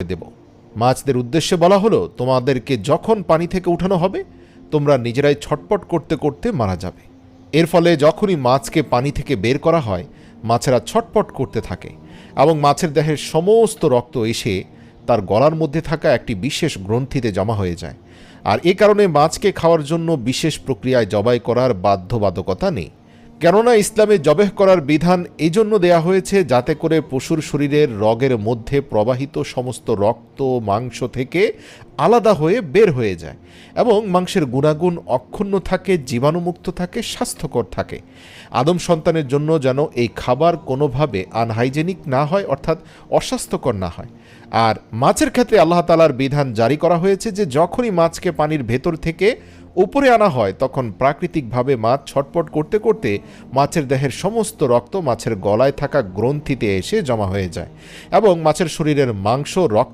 দেব। মাছদের উদ্দেশ্যে বলা হলো, তোমাদেরকে যখন পানি থেকে উঠানো হবে তোমরা নিজেরাই ছটপট করতে করতে মারা যাবে। এর ফলে যখনই মাছকে পানি থেকে বের করা হয় মাছেরা ছটপট করতে থাকে এবং মাছের দেহের সমস্ত রক্ত এসে তার গলার মধ্যে থাকা একটি বিশেষ গ্রন্থিতে জমা হয়ে যায়। আর এ কারণে মাছকে খাওয়ার জন্য বিশেষ প্রক্রিয়ায় জবাই করার বাধ্যবাধকতা নেই। কেননা ইসলামে জবেহ করার বিধান এই জন্য দেয়া হয়েছে যাতে করে পশুর শরীরের রগের মধ্যে প্রবাহিত সমস্ত রক্ত মাংস থেকে আলাদা হয়ে বের হয়ে যায় এবং মাংসের গুণাগুণ অক্ষুণ্ণ থাকে, জীবাণুমুক্ত থাকে, স্বাস্থ্যকর থাকে। আদম সন্তানের জন্য যেন এই খাবার কোনোভাবে আনহাইজেনিক না হয়, অর্থাৎ অস্বাস্থ্যকর না হয়। আর মাছের ক্ষেত্রে আল্লাহ তাআলার বিধান জারি করা হয়েছে যে যখনই মাছকে পানির ভেতর থেকে উপরে আনা হয় তখন প্রাকৃতিকভাবে মাছ ছটপট করতে করতে মাছের দেহের সমস্ত রক্ত মাছের গলায় থাকা গ্রন্থিতে এসে জমা হয়ে যায় এবং মাছের শরীরের মাংস রক্ত